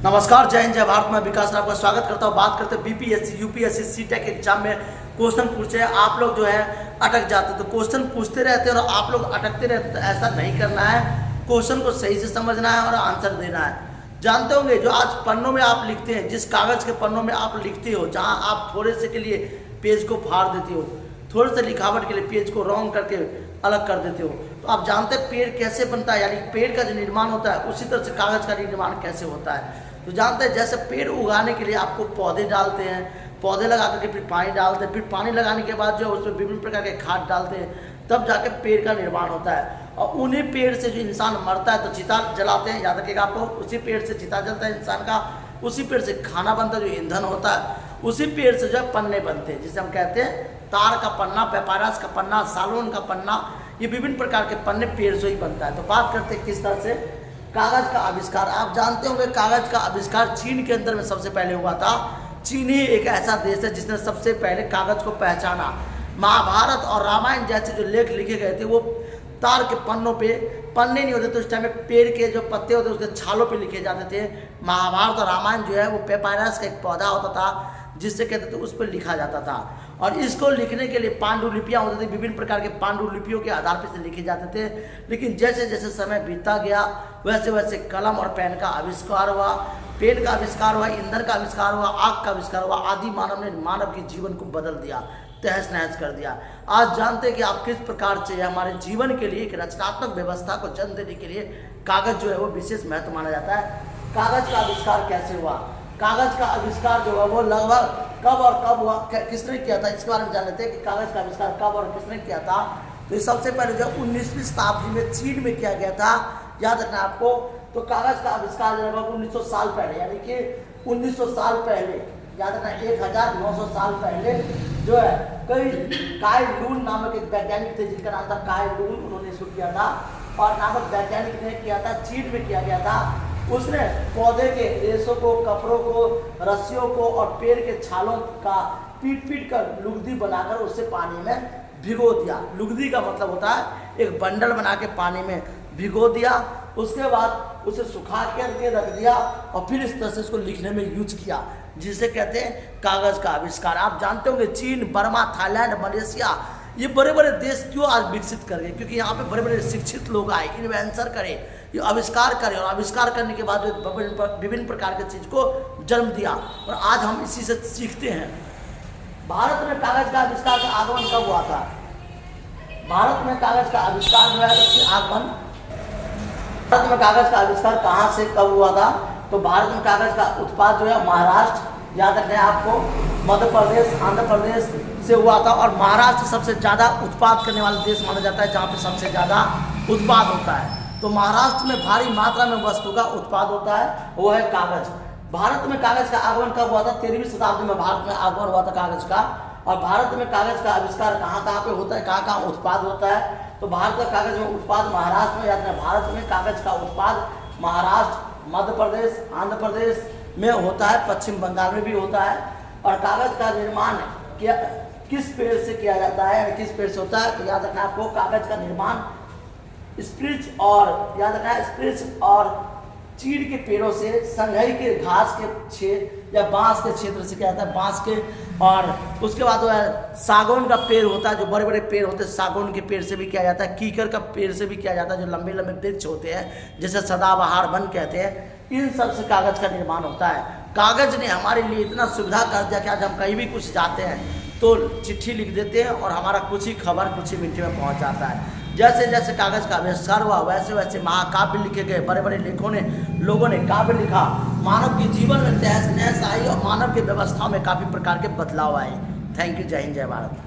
नमस्कार, जय हिंद, जय भारत। मैं विकास राव का स्वागत करता हूँ। बात करते हैं बीपीएससी यूपीएससी सीटेट एग्जाम में क्वेश्चन पूछे, आप लोग जो है अटक जाते, तो क्वेश्चन पूछते रहते हैं और आप लोग अटकते रहते, तो ऐसा नहीं करना है। क्वेश्चन को सही से समझना है और आंसर देना है। जानते होंगे जो आज पन्नों में आप लिखते हैं, जिस कागज़ के पन्नों में आप लिखते हो, जहाँ आप थोड़े से के लिए पेज को फाड़ देते हो, थोड़े से लिखावट के लिए पेज को रॉन्ग करके अलग कर देते हो, तो आप जानते हैं पेड़ कैसे बनता है, यानी पेड़ का जो निर्माण होता है उसी तरह से कागज़ का निर्माण कैसे होता है। तो जानते हैं जैसे पेड़ उगाने के लिए आपको पौधे डालते हैं, पौधे लगा करके फिर पानी डालते हैं, फिर पानी लगाने के बाद जो उसमें विभिन्न प्रकार के खाद डालते हैं, तब जाके पेड़ का निर्माण होता है। और उन्हीं पेड़ से जो इंसान मरता है तो चिता जलाते हैं, याद रखिएगा आपको, उसी पेड़ से चिता जलता है इंसान का, उसी पेड़ से खाना बनता है जो ईंधन होता है, उसी पेड़ से जो है पन्ने बनते हैं, जिसे हम कहते हैं तार का पन्ना, पेपारस का पन्ना, सालून का पन्ना, ये विभिन्न प्रकार के पन्ने पेड़ से ही बनता है। तो बात करते हैं किस तरह से कागज़ का आविष्कार। आप जानते होंगे कागज़ का आविष्कार चीन के अंदर में सबसे पहले हुआ था। चीन ही एक ऐसा देश है जिसने सबसे पहले कागज़ को पहचाना। महाभारत और रामायण जैसे जो लेख लिखे गए थे वो तार के पन्नों पे, पन्ने नहीं होते तो उस टाइम में पेड़ के जो पत्ते होते उसके छालों पे लिखे जाते थे। महाभारत और रामायण जो है वो पेपायरस का एक पौधा होता था जिससे कहते थे उस पर लिखा जाता था, और इसको लिखने के लिए पांडुलिपियाँ होती थी, विभिन्न प्रकार के पांडुलिपियों के आधार पर से लिखे जाते थे। लेकिन जैसे जैसे समय बीतता गया वैसे वैसे कलम और पेन का आविष्कार हुआ, पेन का आविष्कार हुआ, ईंधन का आविष्कार हुआ, आग का आविष्कार हुआ। आदि मानव ने मानव के जीवन को बदल दिया, तहस नहस कर दिया। आज जानते हैं कि आप किस प्रकार से हमारे जीवन के लिए एक रचनात्मक व्यवस्था को जन्म देने के लिए कागज़ जो है वो विशेष महत्व माना जाता है। कागज़ का आविष्कार कैसे हुआ, कागज़ का आविष्कार जो है वो लगभग कब और कब हुआ, किसने किया था, इसके बारे में जान लेते हैं कि कागज़ का आविष्कार कब और किसने किया था। तो सबसे पहले जो 19वीं शताब्दी में चीन में किया गया था, याद रखना आपको। तो कागज़ का आविष्कार जो है 1900 साल पहले, यानी कि 1900 साल पहले, याद रखना 1900 साल पहले जो है कई काय लून नामक एक वैज्ञानिक थे जिनका नाम था काय लून, उन्होंने इसको किया था। और नामक वैज्ञानिक ने किया था, चीन में किया गया था। उसने पौधे के रेशों को, कपड़ों को, रस्सियों को और पेड़ के छालों का पीट पीट कर लुगदी बनाकर उससे पानी में भिगो दिया। लुगदी का मतलब होता है एक बंडल बना के पानी में भिगो दिया, उसके बाद उसे सुखा करके रख दिया और फिर इस तरह से उसको लिखने में यूज किया, जिसे कहते हैं कागज़ का आविष्कार। आप जानते होंगे चीन, बर्मा, थाईलैंड, मलेशिया, ये बड़े बड़े देश क्यों आज विकसित कर गए, क्योंकि यहाँ पे बड़े बड़े शिक्षित लोग आए, इन्वेंशन करे, ये आविष्कार करे, और आविष्कार करने के बाद विभिन्न प्रकार के चीज़ को जन्म दिया, और आज हम इसी से सीखते हैं। भारत में कागज़ का आविष्कार का आगमन कब हुआ था? भारत में कागज़ का आविष्कार जो है उसके आगमन, भारत में कागज़ का आविष्कार कहाँ से कब हुआ था? तो भारत में कागज़ का उत्पाद जो है महाराष्ट्र, याद रखना है आपको, मध्य प्रदेश, आंध्र प्रदेश से हुआ था। और महाराष्ट्र सबसे ज़्यादा उत्पाद करने वाला देश माना जाता है, जहाँ पे सबसे ज़्यादा उत्पाद होता है। तो महाराष्ट्र में भारी मात्रा में वस्तु का उत्पाद होता है, वो है कागज़। भारत में कागज़ का आगमन कब हुआ था? 13वीं शताब्दी में भारत में आगमन हुआ था कागज़ का। और भारत में कागज़ का आविष्कार कहाँ कहाँ पे होता है, कहाँ कहाँ उत्पाद होता है? तो भारत का कागज़ में उत्पाद महाराष्ट्र में, याद रखना, भारत में कागज़ का उत्पाद महाराष्ट्र, मध्य प्रदेश, आंध्र प्रदेश में होता है, पश्चिम बंगाल में भी होता है। और कागज़ का निर्माण किस पेड़ से किया जाता है, किस पेड़ से होता है? तो याद रखना आपको, कागज़ का निर्माण स्प्रिच और, याद रखना है, स्प्रिच और चीड़ के पेड़ों से, संघई के घास के क्षेत्र या बांस के क्षेत्र से किया जाता है, बांस के। और उसके बाद वो है सागौन का पेड़ होता है, जो बड़े बड़े पेड़ होते हैं, सागौन के पेड़ से भी किया जाता है। कीकर का पेड़ से भी किया जाता है, जो लंबे लंबे वृक्ष होते हैं, जैसे सदाबहार वन कहते हैं, इन सब से कागज़ का निर्माण होता है। कागज़ ने हमारे लिए इतना सुविधा कर दिया कि आज हम कहीं भी कुछ जाते हैं तो चिट्ठी लिख देते हैं और हमारा कुछ ही खबर कुछ ही मिनट में पहुंच जाता है। जैसे जैसे कागज़ का आविष्कार हुआ वैसे वैसे महाकाव्य लिखे गए, बड़े बड़े लोगों ने काव्य लिखा, मानव के जीवन में तहस नहस आई और मानव की व्यवस्था में काफ़ी प्रकार के बदलाव आए। थैंक यू, जय हिंद, जय भारत।